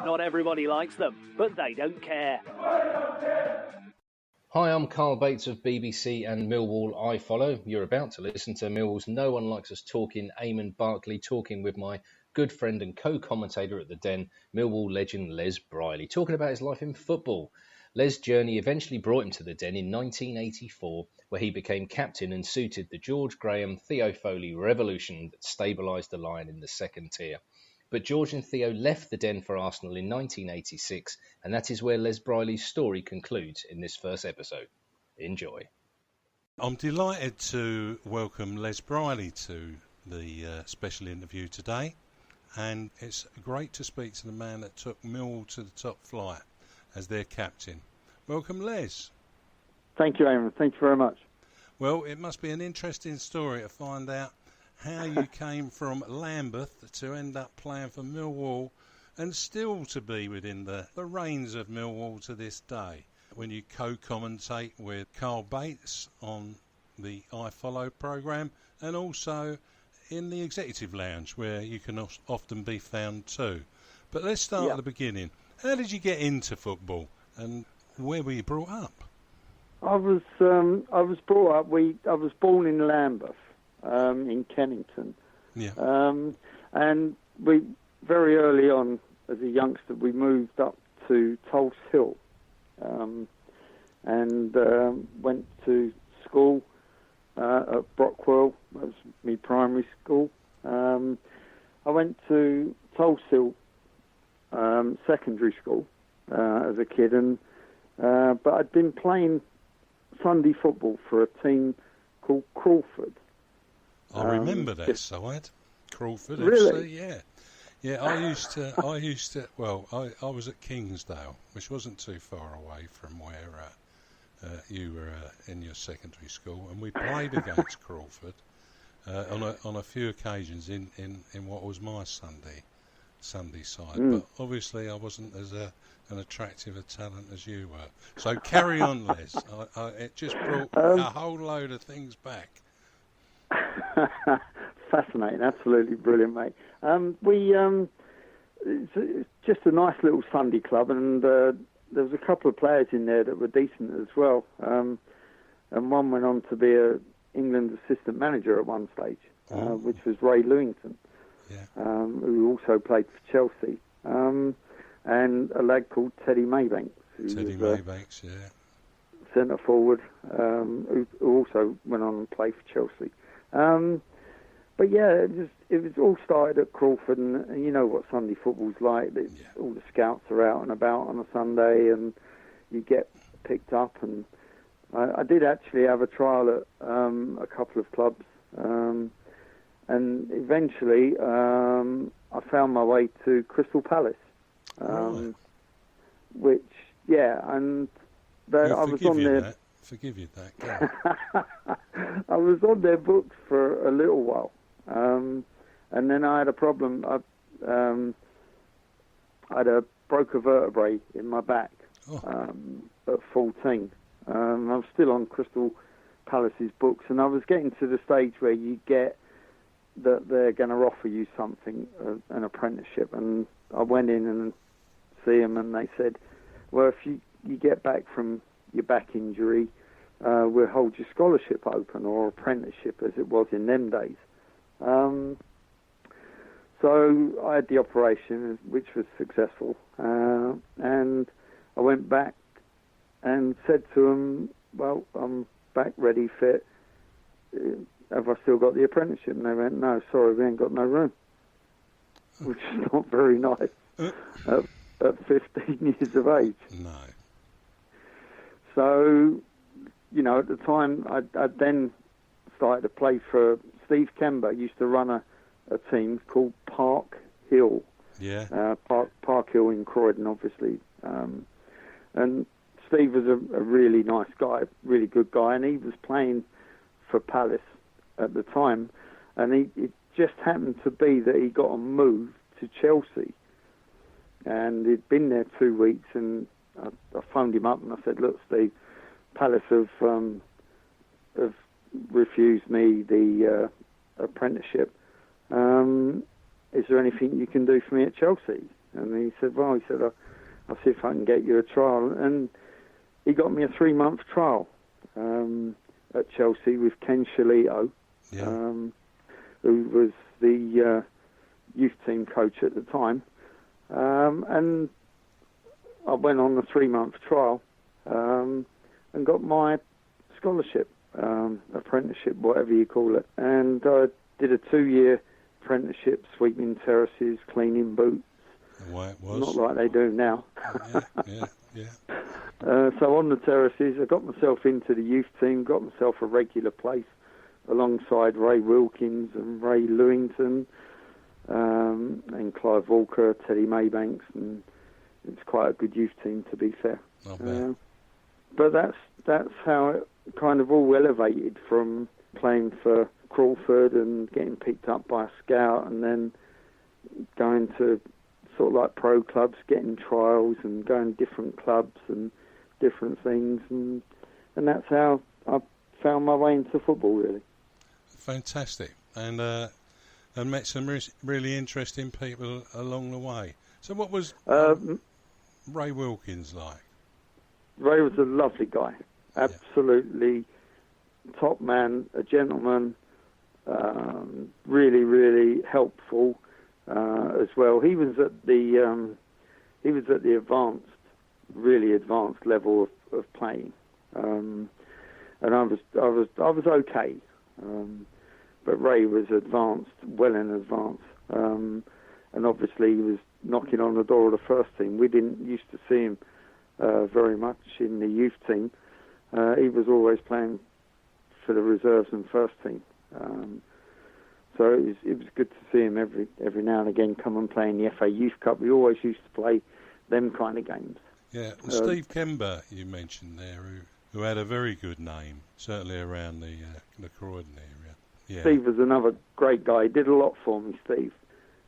Not everybody likes them, but they don't care. Hi, I'm Carl Bates of BBC and Millwall I Follow. You're about to listen to Millwall's No One Likes Us Talking, Eamonn Barclay, talking with my good friend and co-commentator at the Den, Millwall legend Les Briley, talking about his life in football. Les' journey eventually brought him to the Den in 1984, where he became captain and suited the George Graham, Theo Foley revolution that stabilised the line in the second tier. But George and Theo left the Den for Arsenal in 1986, and that is where Les Briley's story concludes in this first episode. Enjoy. I'm delighted to welcome Les Briley to the special interview today, and it's great to speak to the man that took Millwall to the top flight as their captain. Welcome, Les. Thank you, Eamonn. Thank you very much. Well, it must be an interesting story to find out how you came from Lambeth to end up playing for Millwall and still to be within the reins of Millwall to this day. When you co-commentate with Carl Bates on the I Follow programme and also in the Executive Lounge where you can often be found too. But let's start at the beginning. How did you get into football and where were you brought up? I was brought up. I was born in Lambeth. In Kennington. And we very early on, as a youngster, we moved up to Tulse Hill and went to school at Brockwell. That was my primary school. I went to Tulse Hill secondary school as a kid, but I'd been playing Sunday football for a team called Crawford. I remember that side, Crawford really? FC, yeah. I used to. Well, I was at Kingsdale, which wasn't too far away from where you were in your secondary school, and we played against Crawford on a few occasions in what was my Sunday side. But obviously, I wasn't as an attractive a talent as you were. So carry on, Les. It just brought a whole load of things back. Fascinating, absolutely brilliant, mate. It's just a nice little Sunday club, and there was a couple of players in there that were decent as well. And one went on to be a England assistant manager at one stage, which was Ray Lewington, who also played for Chelsea, and a lad called Teddy Maybanks. Maybanks, centre forward, who also went on and played for Chelsea. But yeah, it was all started at Crawford, and you know what Sunday football's like. All the scouts are out and about on a Sunday, and you get picked up. And I did actually have a trial at a couple of clubs, and eventually I found my way to Crystal Palace, which and I was on there. Forgive you that. I was on their books for a little while, and then I had a problem. I had a broke a vertebrae in my back at 14. I was still on Crystal Palace's books, and I was getting to the stage where you get that they're going to offer you something, an apprenticeship. And I went in and see them, and they said, well, if you get back from your back injury, we'll hold your scholarship open, or apprenticeship as it was in them days. So I had the operation, which was successful, and I went back and said to them, well, I'm back ready, fit. Have I still got the apprenticeship? And they went, no, sorry, we ain't got no room, which is not very nice at 15 years of age. No. So, you know, at the time, I then started to play for Steve Kember. Used to run a team called Park Hill. Yeah. Park Hill in Croydon, obviously. And Steve was a really nice guy, really good guy, and he was playing for Palace at the time. And it just happened to be that he got a move to Chelsea. And he'd been there 2 weeks, and I phoned him up and I said, look, Steve, Palace have refused me the apprenticeship. Is there anything you can do for me at Chelsea? And he said, I'll see if I can get you a trial. And he got me a 3-month trial at Chelsea with Ken Shalito, who was the youth team coach at the time. And I went on the 3-month trial and got my scholarship, apprenticeship, whatever you call it. And I did a 2-year apprenticeship, sweeping terraces, cleaning boots. The way it was. Not like they do now. Yeah. So on the terraces, I got myself into the youth team, got myself a regular place alongside Ray Wilkins and Ray Lewington, and Clive Walker, Teddy Maybanks, and it's quite a good youth team, to be fair. But that's how it kind of all elevated, from playing for Crawford and getting picked up by a scout, and then going to sort of like pro clubs, getting trials and going to different clubs and different things, and that's how I found my way into football, really. Fantastic. And met some really interesting people along the way. So what was Ray Wilkins like? Ray was a lovely guy, absolutely top man, a gentleman, really, really helpful as well. He was at the really advanced level of playing, and I was okay, but Ray was advanced, well in advance, and obviously he was knocking on the door of the first team. We didn't used to see him very much in the youth team. He was always playing for the reserves and first team. So it was good to see him every now and again come and play in the FA Youth Cup. We always used to play them kind of games. Yeah, and Steve Kember, you mentioned there, who had a very good name, certainly around the Croydon area. Yeah. Steve was another great guy. He did a lot for me, Steve.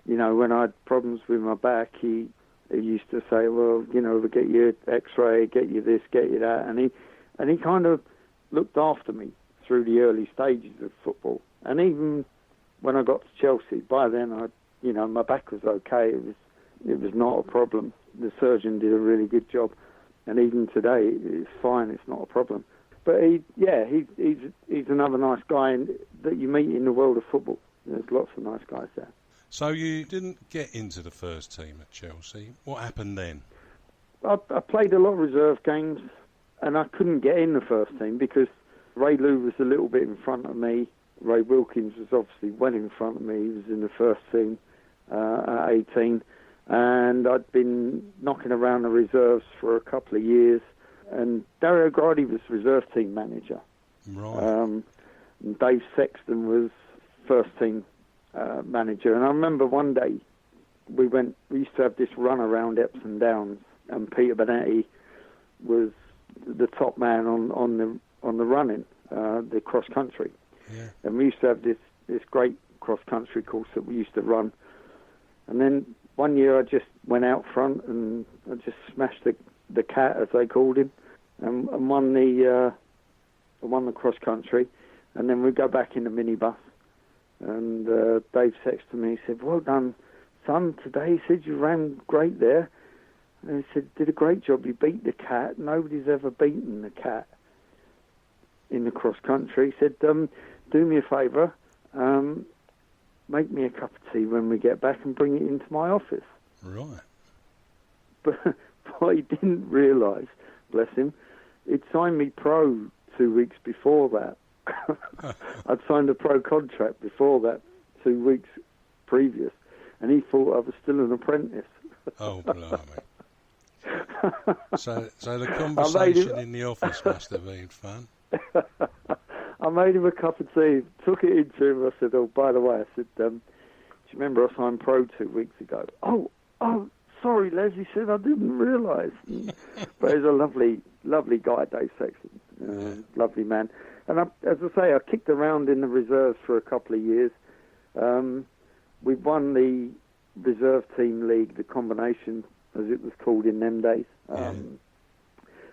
You know, when I had problems with my back, he used to say, well, you know, we'll get you X-ray, get you this, get you that, and he kind of looked after me through the early stages of football. And even when I got to Chelsea, by then my back was okay. It was not a problem. The surgeon did a really good job, and even today it's fine. It's not a problem. But he's another nice guy that you meet in the world of football. There's lots of nice guys there. So you didn't get into the first team at Chelsea. What happened then? I played a lot of reserve games, and I couldn't get in the first team because Ray Lou was a little bit in front of me. Ray Wilkins was obviously well in front of me. He was in the first team at 18. And I'd been knocking around the reserves for a couple of years. And Dario Gradi was reserve team manager. Right. And Dave Sexton was first team manager. And I remember one day we used to have this run around Epsom Downs, and Peter Bonetti was the top man on the running, the cross country. Yeah. And we used to have this great cross country course that we used to run. And then one year I just went out front and I just smashed the cat, as they called him, and won the cross country. And then we go back in the minibus, and Dave Sexton me, he said, "Well done, son, today." He said, "You ran great there." And he said, "Did a great job. You beat the cat. Nobody's ever beaten the cat in the cross country." He said, "Do me a favour, make me a cup of tea when we get back and bring it into my office." Right. But what he didn't realise, bless him, he'd signed me pro 2 weeks before that. I'd signed a pro contract before that, 2 weeks previous, and he thought I was still an apprentice. Oh, blimey. So the conversation in the office must have been fun. I made him a cup of tea, took it into him. I said, "Oh, by the way," I said, "do you remember I signed pro 2 weeks ago?" Oh, sorry, Les. He said, "I didn't realise." But he's a lovely guy, Dave Sexton. Lovely man. And as I say, I kicked around in the reserves for a couple of years. We won the reserve team league, the combination, as it was called in them days.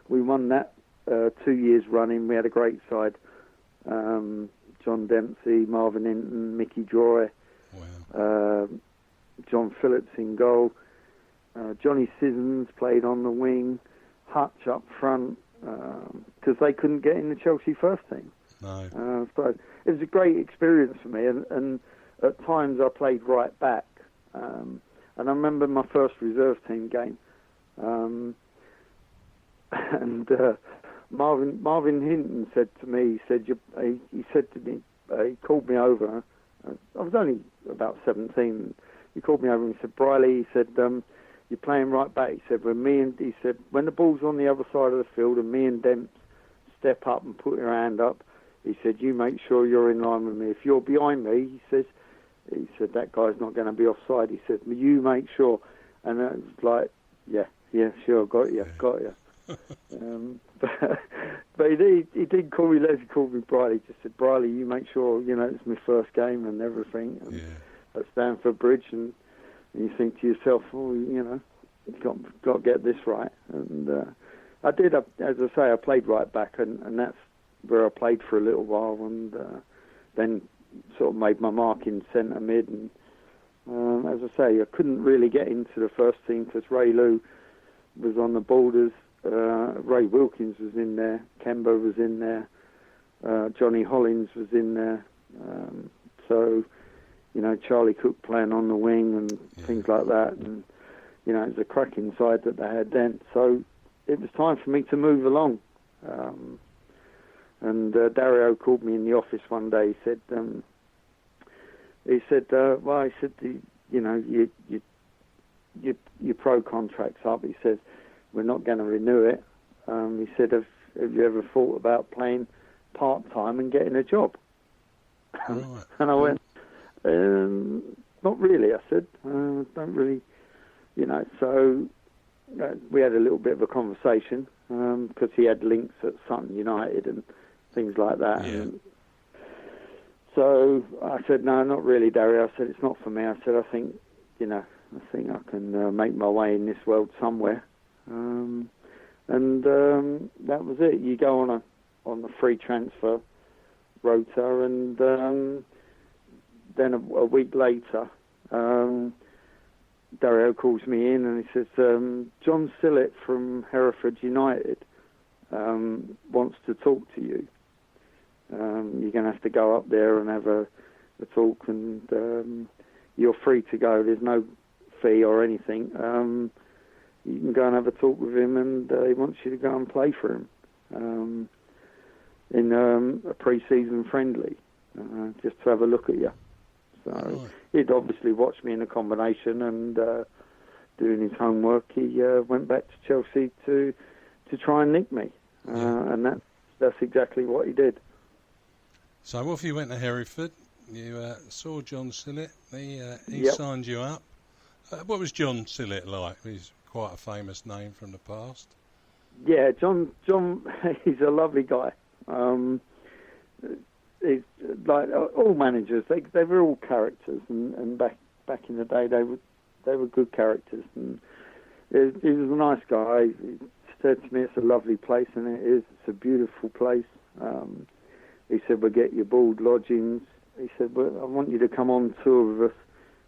We won that 2 years running. We had a great side. John Dempsey, Marvin Hinton, Mickey Droy, Wow. John Phillips in goal. Johnny Sissons played on the wing, Hutch up front, because they couldn't get in the Chelsea first team. No. So it was a great experience for me, and at times I played right back. And I remember my first reserve team game, and Marvin Hinton said to me, he called me over. I was only about 17. He called me over and he said, Briley, he said, you're playing right back. He said, when the ball's on the other side of the field and me and Demps step up and put your hand up, he said, you make sure you're in line with me. If you're behind me, he said, that guy's not going to be offside. He said, you make sure. And it was like, yeah, sure, got you. But he didn't call me Les, he called me Briley. He just said, Briley, you make sure, it's my first game and everything. And at Stamford Bridge, and you think to yourself, you've got to get this right. And I did, as I say, I played right back, and that's where I played for a little while, and then sort of made my mark in centre mid. And as I say, I couldn't really get into the first team because Ray Lou was on the borders. Ray Wilkins was in there, Kemba was in there, Johnny Hollins was in there, so Charlie Cook playing on the wing and things like that, and it was a cracking side that they had then. So it was time for me to move along, and Dario called me in the office one day. He said, your pro contract's up. He said, we're not going to renew it. He said, have you ever thought about playing part-time and getting a job? Right. And I went, not really, I said. Don't really, So we had a little bit of a conversation because he had links at Sutton United and things like that. Yeah. And so I said, no, not really, Dario. I said, it's not for me. I said, I think I can make my way in this world somewhere. And that was it. You go on the free transfer rota, and then a week later, Dario calls me in and he says, John Sillett from Hereford United wants to talk to you. You're going to have to go up there and have a talk, and you're free to go. There's no fee or anything. You can go and have a talk with him, and he wants you to go and play for him in a pre-season friendly, just to have a look at you. So he'd obviously watched me in a combination, and doing his homework, he went back to Chelsea to try and nick me, and that's exactly what he did. So off you went to Hereford. You saw John Sillett. He signed you up. What was John Sillett like? He's quite a famous name from the past. Yeah, John, he's a lovely guy. He's like all managers. They were all characters, and back in the day they were good characters. And he was a nice guy. He said to me, "It's a lovely place," and it is. It's a beautiful place. He said, "We'll get you board lodgings." He said, "Well, I want you to come on tour with us.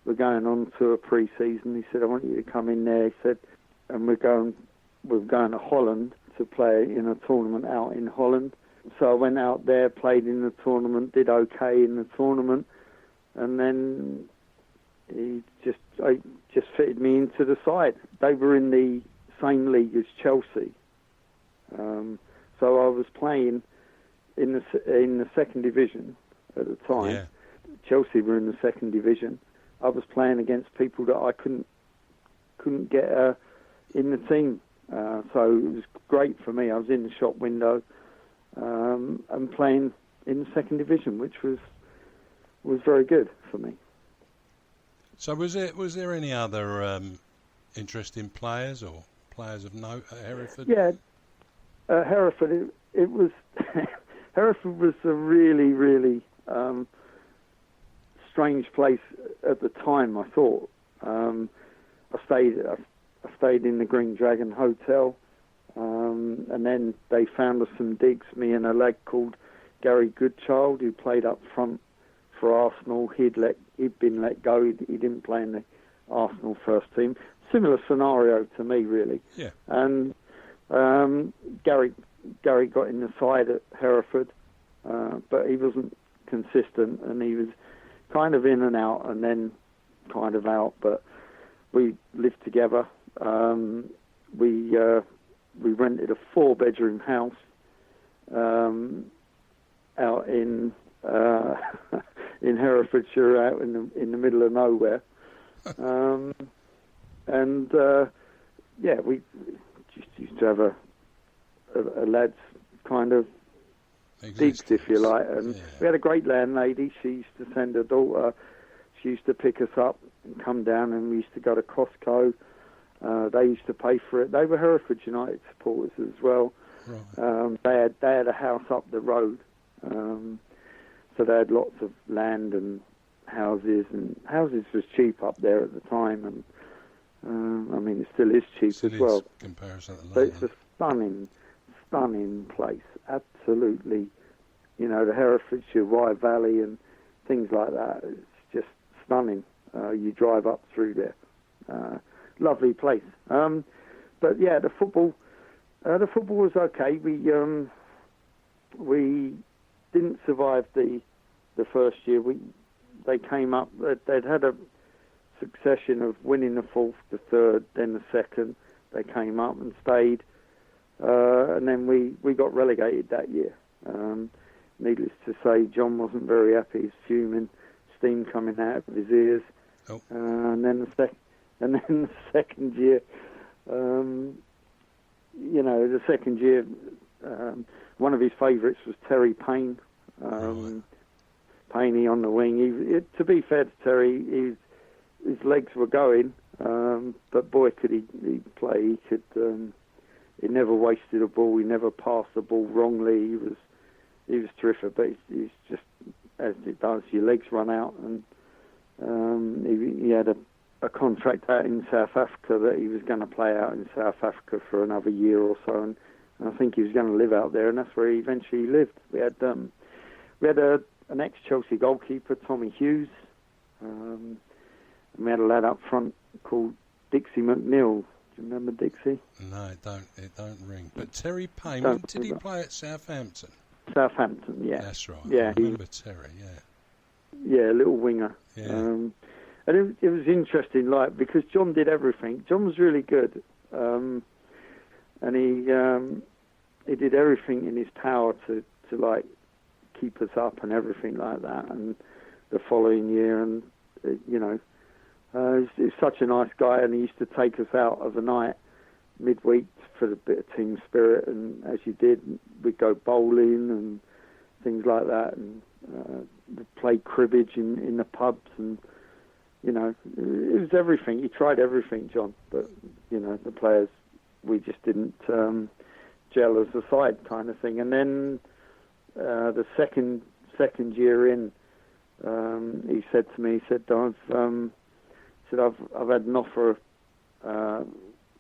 We're going on tour pre-season." He said, "I want you to come in there." He said, "And we're going to Holland to play in a tournament out in Holland." So I went out there, played in the tournament, did okay in the tournament, and then he just fitted me into the side. They were in the same league as Chelsea, so I was playing in the second division at the time. Yeah. Chelsea were in the second division. I was playing against people that I couldn't get in the team, so it was great for me. I was in the shop window and playing in the second division, which was very good for me. So was there any other interesting players or players of note at Hereford? Yeah, Hereford. It was Hereford was a really, really strange place at the time. I thought. I stayed in the Green Dragon Hotel, and then they found us some digs. Me and a lad called Gary Goodchild, who played up front for Arsenal. He'd been let go. He didn't play in the Arsenal first team. similar scenario to me, really. Yeah. And Gary got in the side at Hereford, but he wasn't consistent, and he was kind of in and out, and then kind of out. But we lived together. We rented a 4-bedroom house out in in Herefordshire, out in the middle of nowhere. We just used to have a lad's kind of digs, if you like. And we had a great landlady. She used to send her daughter. She used to pick us up and come down, and we used to go to Costco. They used to pay for it. They were Hereford United supporters as well. Right. They had a house up the road, so they had lots of land and houses was cheap up there at the time, and I mean it still is cheap as well. Comparison to but it's a stunning place, absolutely. You know, the Herefordshire Wye Valley and things like that. It's just stunning. You drive up through there. Lovely place. But yeah, the football was okay. We didn't survive the first year. They came up. They'd had a succession of winning the fourth, the third, then the second. They came up and stayed, and then we got relegated that year. Needless to say, John wasn't very happy. He's fuming, steam coming out of his ears. Oh. And then the second year, one of his favourites was Terry Payne. Payne on the wing. To be fair to Terry, his legs were going, but boy, could he play. He never wasted a ball. He never passed the ball wrongly. He was terrific, but he's just, as it does, your legs run out, and he had a contract out in South Africa that he was going to play out in South Africa for another year or so, and I think he was going to live out there, and that's where he eventually lived. We had an ex-Chelsea goalkeeper, Tommy Hughes, and we had a lad up front called Dixie McNeil. Do you remember Dixie? No, it don't ring. But Terry Payne, did he play at Southampton? Southampton, yeah. That's right. Yeah, I remember Terry, yeah. Yeah, little winger. Yeah. And it was interesting, because John did everything. John was really good, and he did everything in his power to keep us up and everything like that. And the following year, and he's such a nice guy, and he used to take us out of the night midweek for a bit of team spirit, and as you did, we'd go bowling and things like that, and play cribbage in the pubs, and it was everything. He tried everything, John, but the players, we just didn't gel as a side, kind of thing. And then the second year in, he said to me, I've had an offer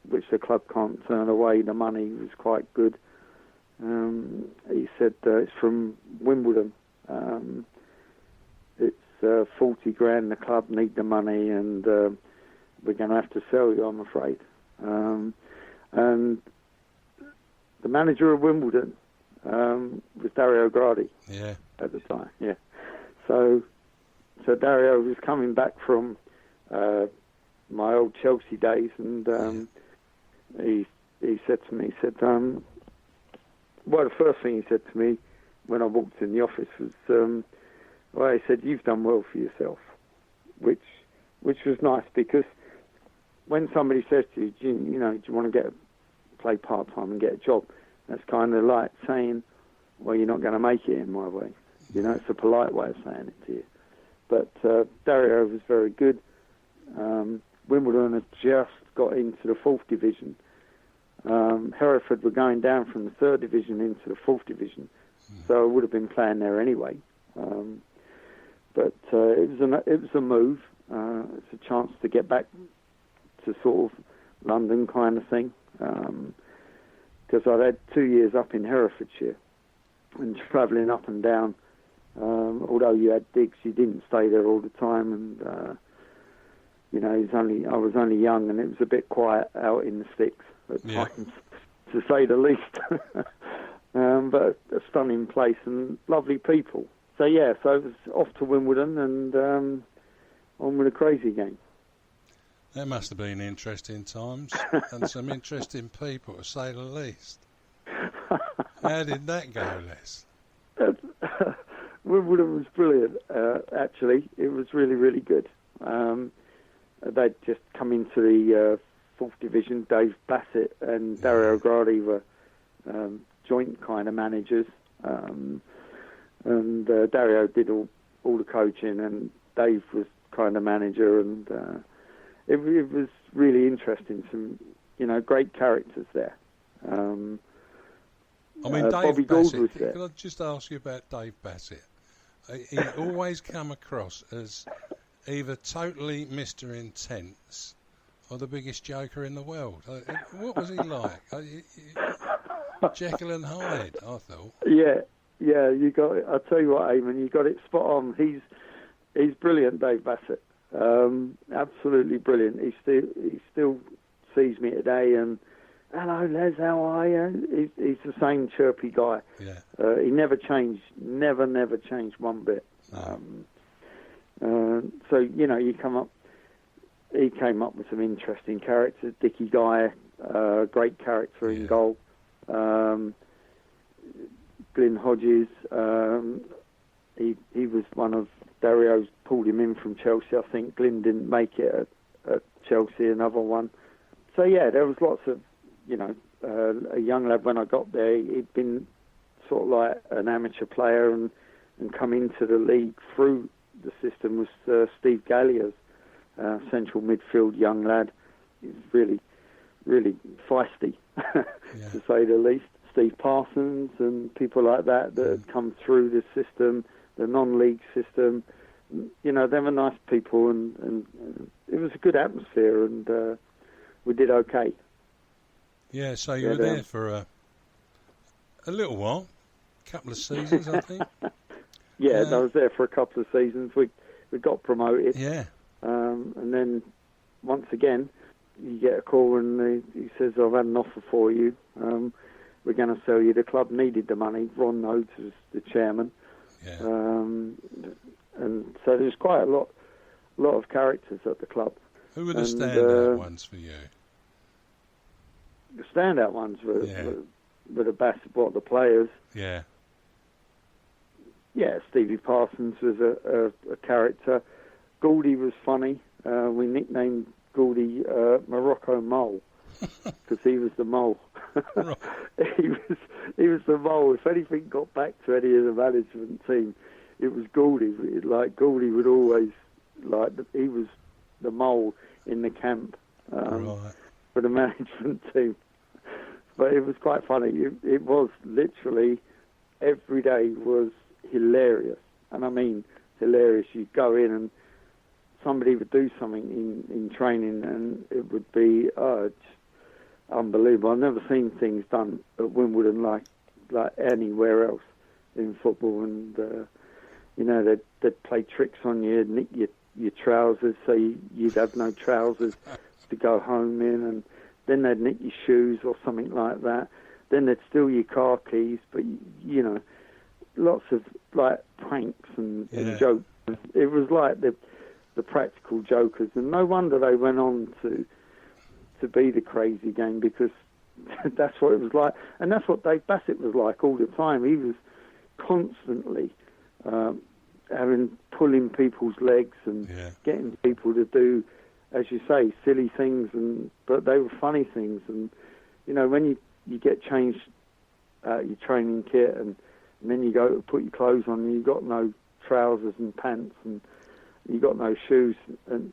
which the club can't turn away. The money was quite good. He said it's from Wimbledon. It's 40 grand. The club need the money, and we're going to have to sell you, I'm afraid. And the manager of Wimbledon was Dario Gradi. Yeah. At the time. Yeah. So Dario was coming back from my old Chelsea days, and he said to me, the first thing he said to me when I walked in the office was, he said, "You've done well for yourself," which was nice, because when somebody says to you, do you want to play part-time and get a job, that's kind of like saying, well, you're not going to make it in my way. It's a polite way of saying it to you. But Dario was very good. Wimbledon had just got into the 4th division. Hereford were going down from the 3rd division into the 4th division, so I would have been playing there anyway. But it was a move. It's a chance to get back to sort of London kind of thing, because I'd had 2 years up in Herefordshire and travelling up and down. Although you had digs, you didn't stay there all the time, and I was only young, and it was a bit quiet out in the sticks at times, to say the least. But a stunning place and lovely people. So it was off to Wimbledon and on with a crazy game. That must have been interesting times and some interesting people, to say the least. How did that go, Les? Wimbledon was brilliant, actually. It was really, really good. They'd just come into the fourth division. Dave Bassett and Dario Gradi were joint kind of managers. And Dario did all the coaching, and Dave was kind of manager, and it was really interesting. Some, great characters there. Dave Bobby Bassett, Gould was there. can I just ask you about Dave Bassett? He always come across as either totally Mr. Intense or the biggest joker in the world. What was he like? Jekyll and Hyde, I thought. Yeah, you got it. I'll tell you what, Eamonn, you got it spot on. He's brilliant, Dave Bassett. Absolutely brilliant. He still sees me today and, hello, Les, how are you? He's the same chirpy guy. Yeah. He never changed, never changed one bit. No. So, he came up with some interesting characters. Dickie Guy, great character in goal. Glyn Hodges, he was one of Dario's, pulled him in from Chelsea. I think Glyn didn't make it at Chelsea, another one. So, there was lots of, a young lad when I got there. He'd been sort of like an amateur player and come into the league through the system was Steve Gallier's central midfield young lad. He was really, really feisty, to say the least. Steve Parsons and people like that had come through the system, the non-league system. They were nice people, and it was a good atmosphere, and we did okay. Yeah, so you were there for a little while, a couple of seasons, I think. I was there for a couple of seasons. We got promoted. Yeah. And then, once again, you get a call and he says, I've had an offer for you. We're going to sell you. The club needed the money. Ron Nodes was the chairman. Yeah. And so there's quite a lot of characters at the club. Who were the standout ones for you? The standout ones were the Bassett, the players. Yeah. Yeah, Stevie Parsons was a character. Goldy was funny. We nicknamed Goldy Morocco Mole because he was the mole. Right. he was the mole. If anything got back to any of the management team, it was Goldy. Like Goldy would always he was the mole in the camp for the management team. But it was quite funny. It was literally every day was hilarious, and I mean hilarious. You'd go in and somebody would do something in training, and it would be just unbelievable. I've never seen things done at Wimbledon like anywhere else in football. And they'd play tricks on you, nick your trousers, so you'd have no trousers to go home in, and then they'd nick your shoes or something like that. Then they'd steal your car keys, but lots of pranks and jokes. It was like the practical jokers, and no wonder they went on to be the crazy game, because that's what it was like, and that's what Dave Bassett was like all the time. He was constantly pulling people's legs and getting people to do, as you say, silly things, but they were funny things. And when you get changed your training kit, and then you go to put your clothes on, and you've got no trousers and pants, and you've got no shoes, and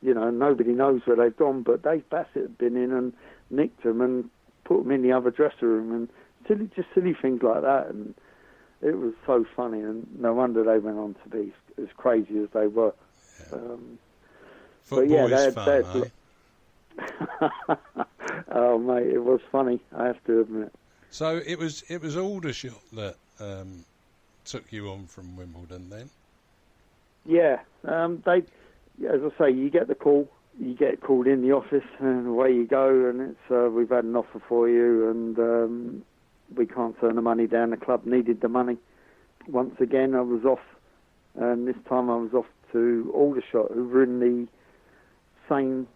nobody knows where they've gone. But Dave Bassett had been in and nicked them and put them in the other dressing room, and silly things like that. And it was so funny, and no wonder they went on to be as crazy as they were. Football is fun, Oh, mate, it was funny, I have to admit. So it was Aldershot that took you on from Wimbledon then? Yeah, as I say, you get the call, you get called in the office, and away you go, and it's we've had an offer for you, and we can't turn the money down. The club needed the money. Once again, I was off, and this time I was off to Aldershot, who were in the same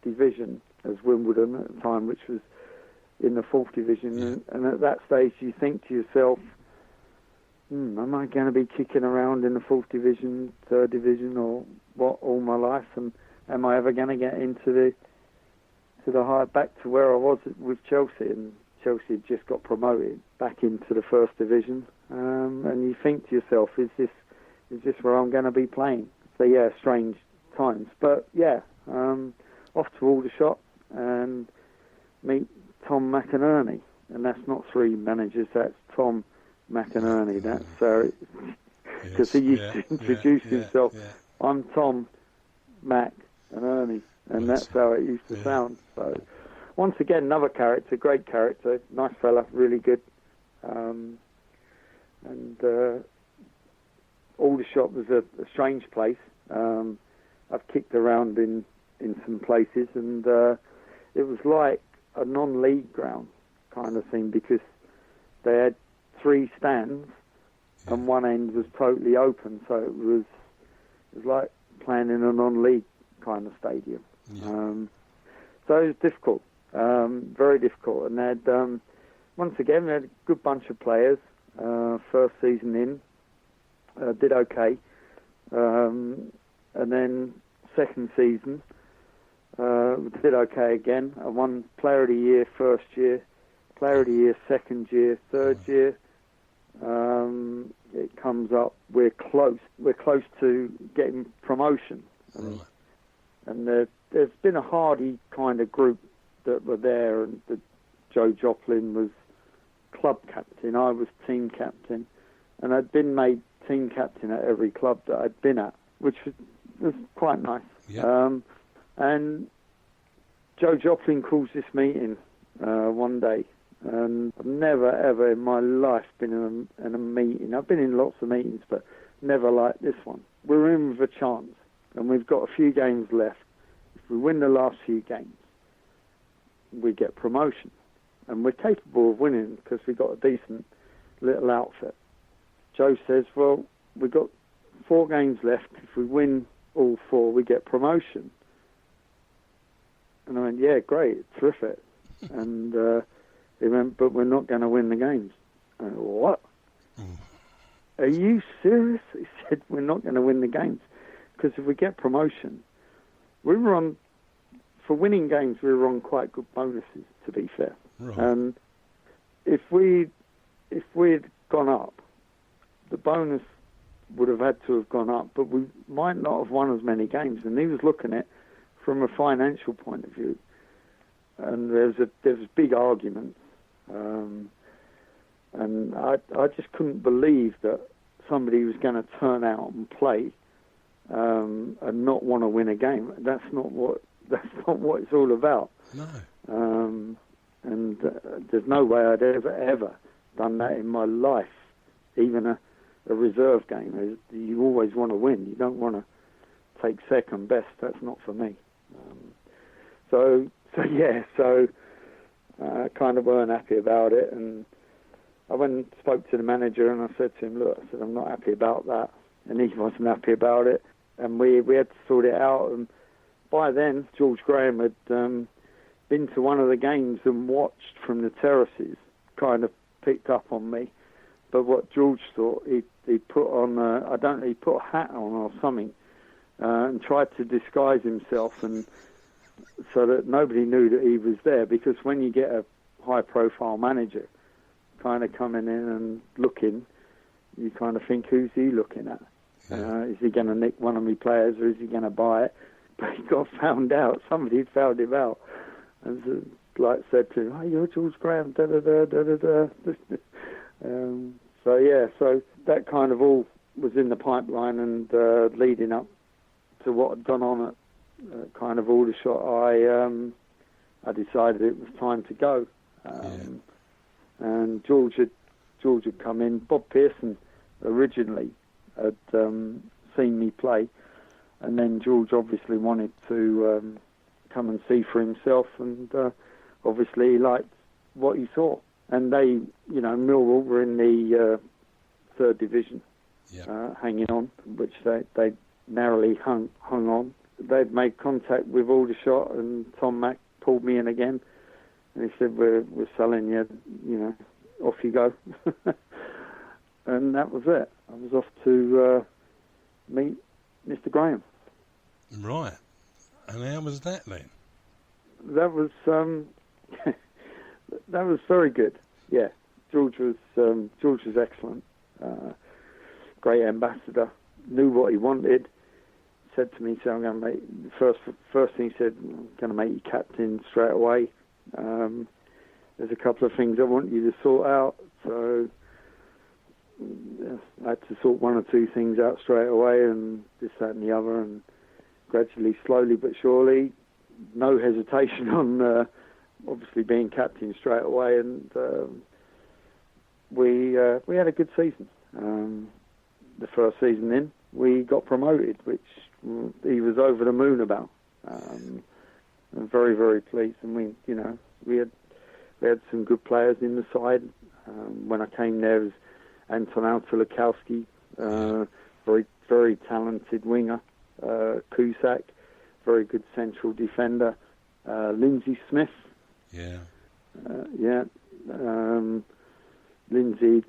division as Wimbledon at the time, which was in the 4th division. Yeah. And at that stage, you think to yourself, am I going to be kicking around in the 4th division, 3rd division, or what all my life? And am I ever going to get into the high, back to where I was with Chelsea? And Chelsea had just got promoted back into the 1st division. And you think to yourself, is this where I'm going to be playing? So yeah, strange times. But yeah, off to Aldershot and meet Tom McInerney. And that's not 3 managers, that's Tom McInerney. That's because he used to introduce himself. Yeah. I'm Tom Mac and Ernie, and that's how it used to sound. So once again, another character, great character, nice fella, really good. And Aldershot was a strange place. I've kicked around in some places, and it was like a non-league ground kind of thing, because they had 3 stands and one end was totally open, so it was like playing in a non-league kind of stadium. So it was difficult, very difficult. And they had, once again, we had a good bunch of players. First season in, did okay, and then second season, did okay again. I won Player of the Year first year, Player of the Year second year, third year. It comes up, we're close to getting promotion. And there's been a hardy kind of group that were there, and Joe Joplin was club captain, I was team captain, and I'd been made team captain at every club that I'd been at, which was quite nice. And Joe Joplin calls this meeting one day, and I've never ever in my life been in a meeting. I've been in lots of meetings, but never like this one. We're in with a chance, and we've got a few games left. If we win the last few games, we get promotion. And we're capable of winning because we've got a decent little outfit. Joe says, well, we've got 4 games left. If we win all 4, we get promotion. And I went, yeah, great, terrific. And he went, but we're not going to win the games. I went, what? Are you serious? He said, we're not going to win the games. Because if we get promotion, we were on, for winning games, we were on quite good bonuses, to be fair. Right. And if we'd gone up, the bonus would have had to have gone up, but we might not have won as many games. And he was looking at it from a financial point of view. And there was big arguments. And I just couldn't believe that somebody was going to turn out and play and not want to win a game. That's not what it's all about. No. And there's no way I'd ever done that in my life, even a reserve game. You always want to win. You don't want to take second best. That's not for me. So I kind of weren't happy about it. And I went and spoke to the manager, and I said to him, look, I said, I'm not happy about that. And he wasn't happy about it. And we had to sort it out. And by then, George Graham had been to one of the games and watched from the terraces, kind of picked up on me. But what George thought, he put on, he put a hat on or something, and tried to disguise himself, and so that nobody knew that he was there. Because when you get a high-profile manager kind of coming in and looking, you kind of think, who's he looking at? Is he going to nick one of my players, or is he going to buy it? But he got found out. Somebody had found him out. And said to him, oh, you're George Graham, da-da-da, da-da-da. So that kind of all was in the pipeline, and leading up to what had gone on at kind of Aldershot, I decided it was time to go. And George had come in. Bob Pearson originally had seen me play, And then George obviously wanted to come and see for himself, and obviously he liked what he saw. And they, Millwall were in the third division, hanging on, which they narrowly hung on. They'd made contact with Aldershot, and Tom Mack pulled me in again, and he said, we're selling you, off you go. And that was it. I was off to meet Mr. Graham. Right. And how was that then? That was that was very good. Yeah, George was excellent. Great ambassador. Knew what he wanted. Said to me, "So I'm going to make first thing he said, I'm going to make you captain straight away. There's a couple of things I want you to sort out." So I had to sort one or two things out straight away, and this, that, and the other, and gradually, slowly but surely, no hesitation on obviously being captain straight away, and we had a good season. The first season in, we got promoted, which he was over the moon about. I'm very, very pleased, and we had some good players in the side. When I came there, it was Anton Altulakowski, very, very talented winger. Cusack, very good central defender. Lindsay Smith. Lindsay,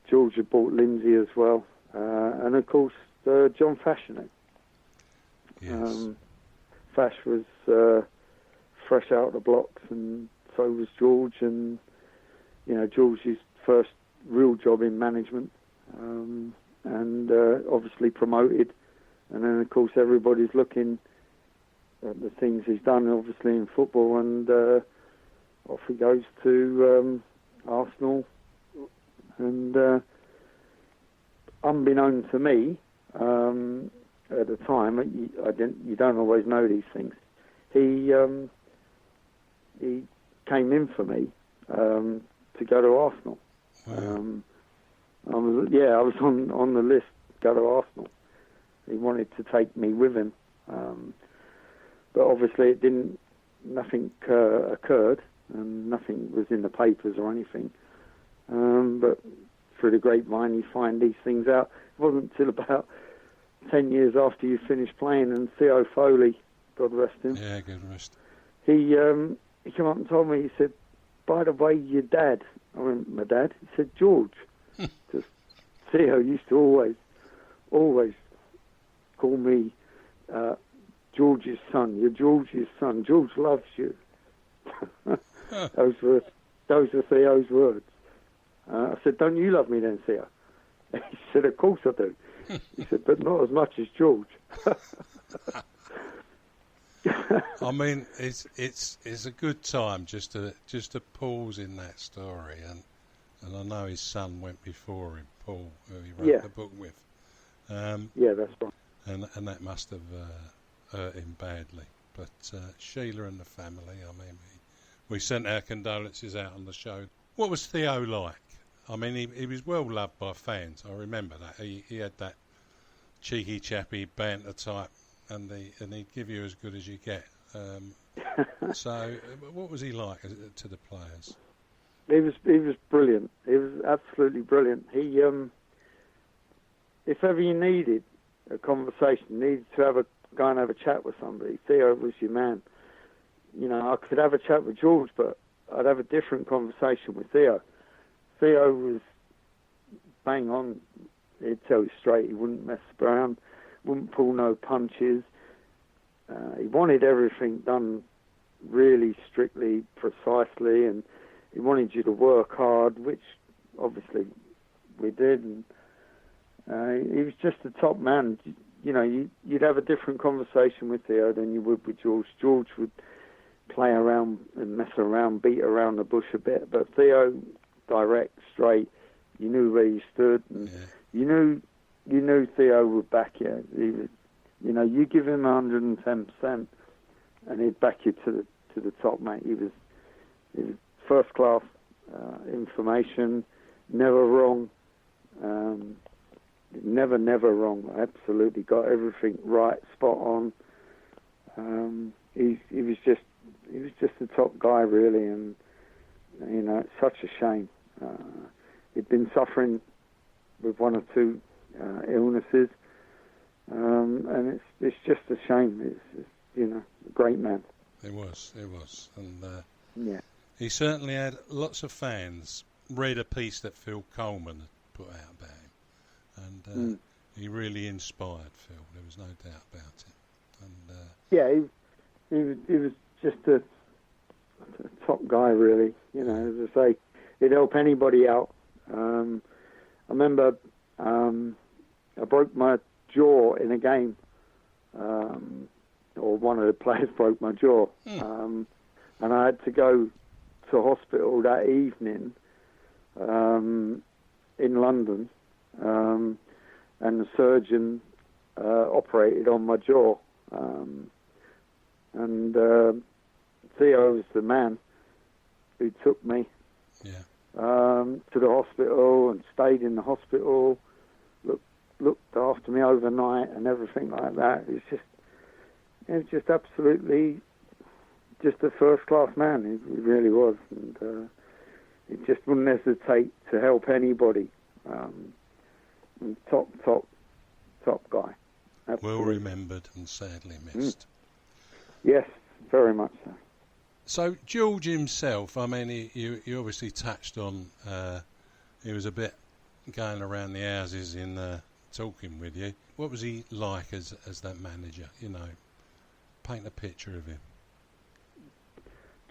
George had bought Lindsay as well. And of course, John Fashionet. Yes. Fash was fresh out of the blocks, and so was George. And George's first real job in management, and obviously promoted. And then of course everybody's looking at the things he's done, obviously in football, and off he goes to Arsenal. And unbeknown to me, at the time, you don't always know these things. He came in for me to go to Arsenal. Wow. I was on the list to go to Arsenal. He wanted to take me with him, but obviously nothing occurred, and nothing was in the papers or anything. But through the grapevine, you find these things out. It wasn't until about 10 years after you finished playing, and Theo Foley, God rest him. Yeah, good rest. He came up and told me, he said, "By the way, your dad." I went, "My dad?" He said, "George." Because Theo used to always call me George's son. You're George's son. George loves you. Those were Theo's words. I said, "Don't you love me then, Theo?" He said, "Of course I do." He said, "But not as much as George." I mean, it's a good time just to pause in that story, and I know his son went before him, Paul, who he wrote the book with. Yeah, that's right. And that must have hurt him badly. But Sheila and the family, I mean, we sent our condolences out on the show. What was Theo like? I mean, he was well loved by fans. I remember that. He had that cheeky, chappy banter type, and he'd give you as good as you get. So, what was he like to the players? He was brilliant. He was absolutely brilliant. He, if ever you needed a conversation, needed to go and have a chat with somebody, Theo was your man. I could have a chat with George, but I'd have a different conversation with Theo. Theo was bang on. He'd tell you straight. He wouldn't mess around, wouldn't pull no punches. He wanted everything done really strictly, precisely, and he wanted you to work hard, which obviously we did. And he was just a top man. You'd have a different conversation with Theo than you would with George. George would play around and mess around, beat around the bush a bit, but Theo, direct, straight. You knew where you stood, and you knew Theo would back you. He was, you give him 110%, and he'd back you to the top, mate. He was first class information, never wrong. never wrong. Absolutely got everything right, spot on. He was just a top guy, really, and you know, it's such a shame. He'd been suffering with one or two illnesses, and it's just a shame. It's you know, a great man. It was, and yeah. He certainly had lots of fans. Read a piece that Phil Coleman had put out about him, and he really inspired Phil. There was no doubt about it. And yeah, he was just a top guy, really. You know, as I say, he'd help anybody out. I remember I broke my jaw in a game, or one of the players broke my jaw, and I had to go to hospital that evening in London, and the surgeon operated on my jaw, and Theo was the man who took me to the hospital and stayed in the hospital, looked after me overnight and everything like that. It was just absolutely just a first-class man. He really was, and he just wouldn't hesitate to help anybody. And top guy. Absolutely. Well remembered and sadly missed. Yes, very much so. So George himself, I mean, you obviously touched on, he was a bit going around the houses in talking with you. What was he like as that manager? You know, paint a picture of him.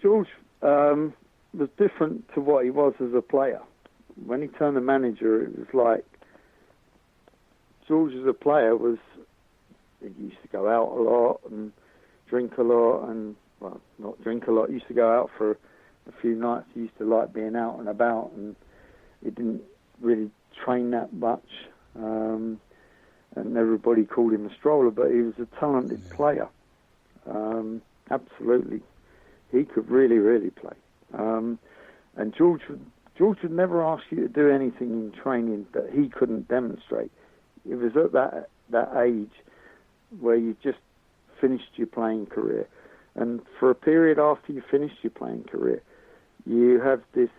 George was different to what he was as a player. When he turned the manager, it was like George as a player he used to go out a lot and drink a lot, and well, not drink a lot. He used to go out for a few nights. He used to like being out and about, and he didn't really train that much. And everybody called him a stroller, but he was a talented player. Absolutely, he could really play. And George would never ask you to do anything in training that he couldn't demonstrate. It was at that age where you just finished your playing career, and for a period after you finished your playing career, you have this.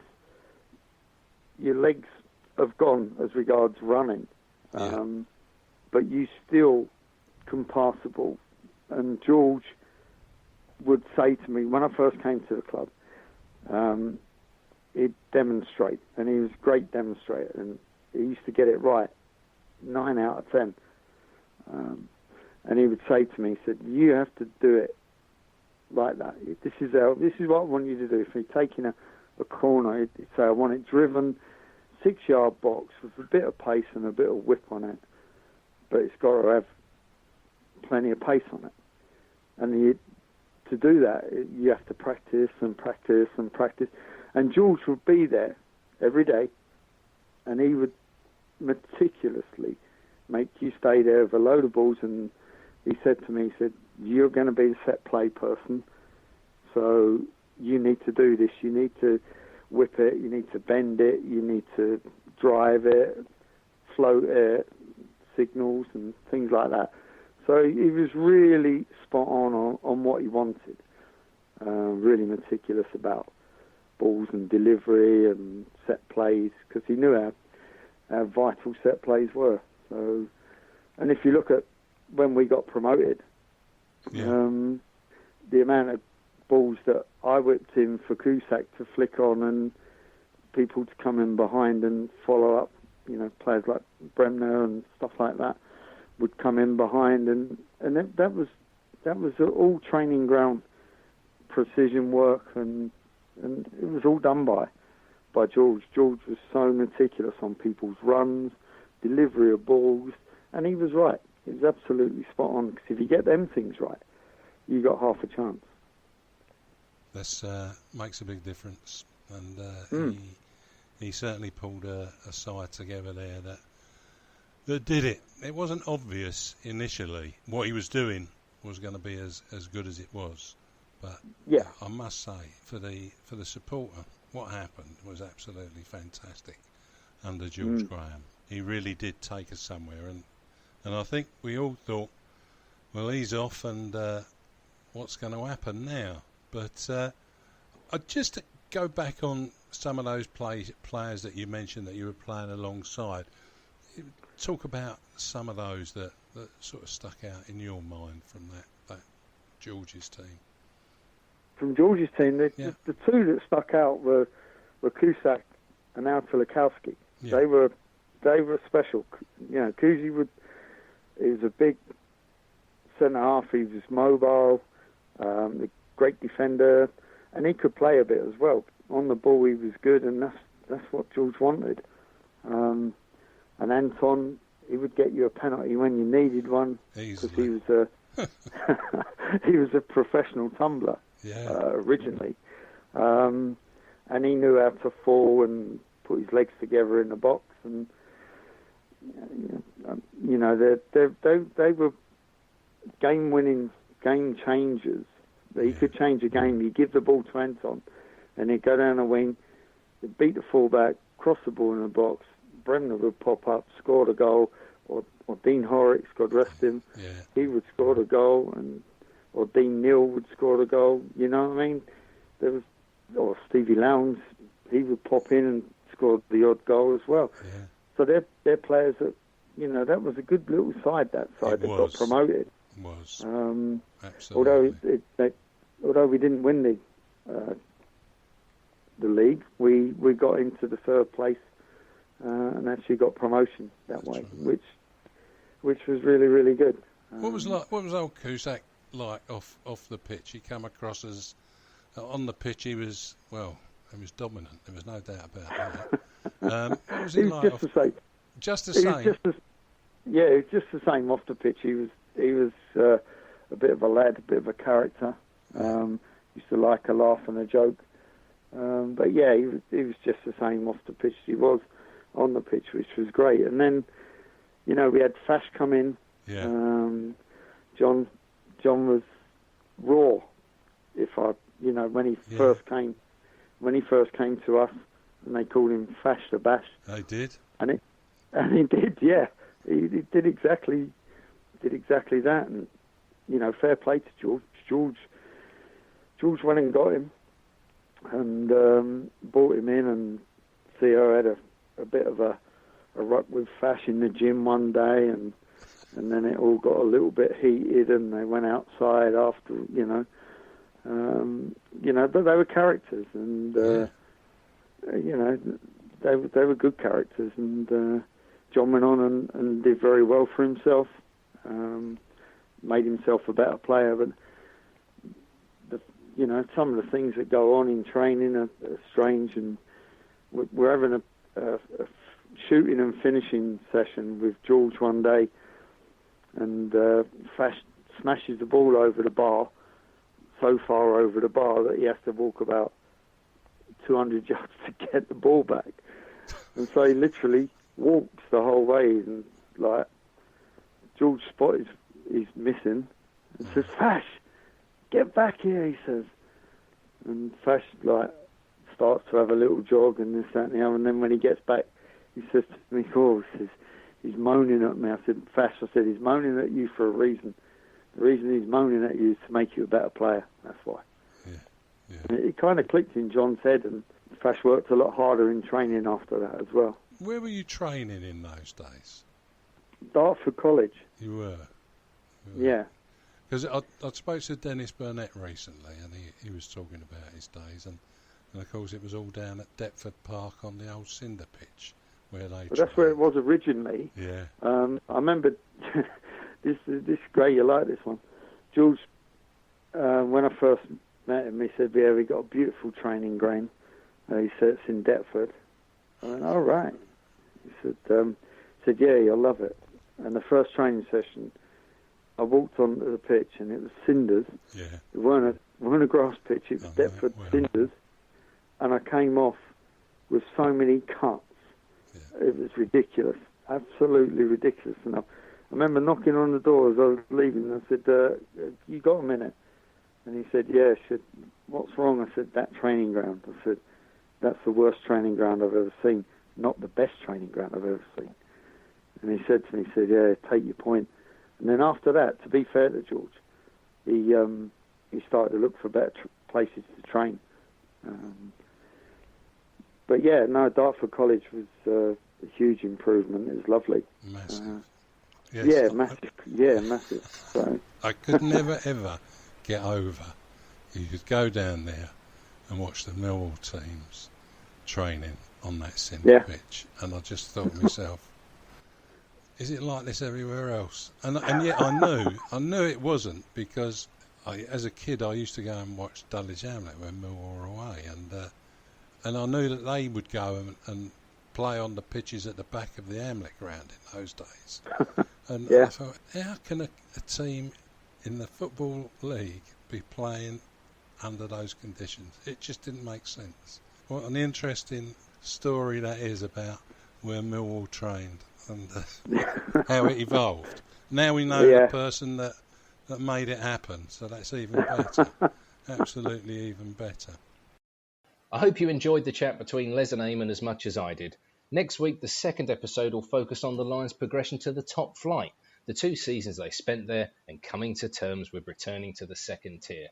Your legs have gone as regards running, but you still can pass the ball. And George would say to me when I first came to the club, he'd demonstrate, and he was a great demonstrator, and he used to get it right, 9 out of 10. And he would say to me, he said, "You have to do it like that. This is what I want you to do. If you're taking a corner, he'd say, I want it driven, 6-yard box with a bit of pace and a bit of whip on it, but it's got to have plenty of pace on it. And to do that, you have to practice and practice and practice. And George would be there every day, and he would meticulously make you stay there with a load of balls. And he said to me, he said, "You're going to be the set play person, so you need to do this. You need to whip it, you need to bend it, you need to drive it, float it, signals and things like that." So he was really spot on what he wanted. Really meticulous about balls and delivery and set plays, because he knew how vital set plays were. So, and if you look at when we got promoted, the amount of balls that I whipped in for Cusack to flick on and people to come in behind and follow up, you know, players like Bremner and stuff like that would come in behind, and that was all training ground precision work, and it was all done by George. George was so meticulous on people's runs, delivery of balls, and he was right. He was absolutely spot on, because if you get them things right, you got half a chance. That makes a big difference, and he certainly pulled a side together there that did it. It wasn't obvious initially what he was doing was going to be as good as it was, but I must say for the supporter, what happened was absolutely fantastic under George Graham. he really did take us somewhere. And I think we all thought, well, he's off, and what's going to happen now? But I'd just go back on some of those players that you mentioned that you were playing alongside. Talk about some of those that sort of stuck out in your mind from that George's team. From George's team, the two that stuck out were Cusack and Al Tulakowski. Yeah. They were special. You know, Kusi he was a big centre half. He was mobile, a great defender, and he could play a bit as well. On the ball, he was good, and that's what George wanted. And Anton, he would get you a penalty when you needed one, because he was a professional tumbler originally, and he knew how to fall and put his legs together in the box, and you know they were game-winning, game changers. He could change a game. You give the ball to Anton, and he'd go down the wing, he'd beat the fullback, cross the ball in the box. Bremner would pop up, score the goal, or Dean Horrocks, God rest him, he would score the goal, or Dean Neal would score the goal. You know what I mean? Or Stevie Lowndes, he would pop in and score the odd goal as well. Yeah. So they're players that, you know, that was a good little side. That side that got promoted. Was absolutely. Although we didn't win the league, we got into the third place and actually got promotion that way, right. which was really, really good. What was old Cusack like off the pitch? He came across as on the pitch. He was dominant. There was no doubt about that. What was he like? Just the same. Just the same. He was just the same off the pitch. He was a bit of a lad, a bit of a character. Used to like a laugh and a joke. But yeah, he was just the same off the pitch. He was on the pitch, which was great. And then, you know, we had Fash come in. Yeah. John was raw. When he first came to us, and they called him Fash the Bash. They did. And he did, yeah. He did exactly that. And you know, fair play to George. George went and got him, and brought him in. And Theo had a bit of a ruck with Fash in the gym one day, and then it all got a little bit heated, and they went outside after, but they were characters, and they were good characters, and John went on and did very well for himself, made himself a better player, but some of the things that go on in training are strange, and we're having a shooting and finishing session with George one day, and Fash smashes the ball over the bar, so far over the bar that he has to walk about 200 yards to get the ball back. And so he literally walks the whole way, and like George spotted he's missing and says, "Fash, get back here," he says. And Fash like starts to have a little jog and this, that and the other, and then when he gets back, he says to me, he's moaning at me. I said, "Fash," he's moaning at you for a reason. The reason he's moaning at you is to make you a better player. That's why. Yeah. And it kind of clicked in John's head, and Fash worked a lot harder in training after that as well. Where were you training in those days? Dartford College. You were? Yeah. Because I spoke to Dennis Burnett recently, and he was talking about his days, and of course it was all down at Deptford Park on the old cinder pitch where they. Well, that's where it was originally. Yeah. I remember this is great. You like this one, George? When I first met him, he said, "Yeah, we got a beautiful training ground." He said it's in Deptford. I went, "All right." He said, "Yeah, you'll love it." And the first training session, I walked onto the pitch, and it was cinders. Yeah. It weren't a grass pitch. It was Deptford cinders, and I came off with so many cuts. Yeah. It was ridiculous, absolutely ridiculous. And I remember knocking on the door as I was leaving, and I said, "You got a minute?" And he said, "Yeah." I said, "What's wrong?" I said, "That training ground." I said, "That's the worst training ground I've ever seen, not the best training ground I've ever seen." And he said to me, yeah, take your point. And then after that, to be fair to George, he started to look for better places to train. But yeah, no, Dartford College was a huge improvement. It was lovely. Massive. Yes. Yeah, massive. Yeah, massive. So I could never ever get over. You could go down there and watch the Millwall teams training on that cinder pitch, and I just thought to myself, is it like this everywhere else? And yet I knew it wasn't, because as a kid I used to go and watch Dulwich Hamlet when Millwall were away, and I knew that they would go and play on the pitches at the back of the Hamlet ground in those days. And I thought, how can a team in the Football League be playing under those conditions? It just didn't make sense. What an interesting story that is about where Millwall trained and how it evolved. Now we know the person that made it happen, so that's even better. Absolutely even better. I hope you enjoyed the chat between Les and Eamonn as much as I did. Next week, the second episode will focus on the Lions' progression to the top flight, the 2 seasons they spent there, and coming to terms with returning to the second tier.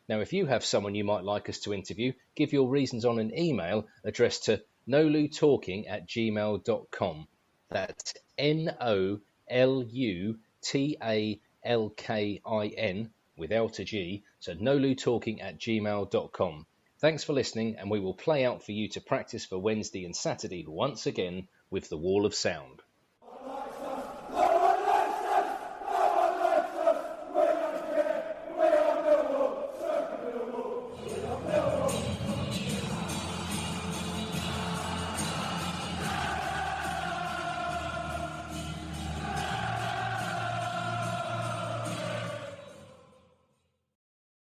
Now, if you have someone you might like us to interview, give your reasons on an email addressed to nolutalking@gmail.com. That's NOLUTALKIN without a G, so nolutalking@gmail.com. Thanks for listening, and we will play out for you to practice for Wednesday and Saturday once again with the Wall of Sound.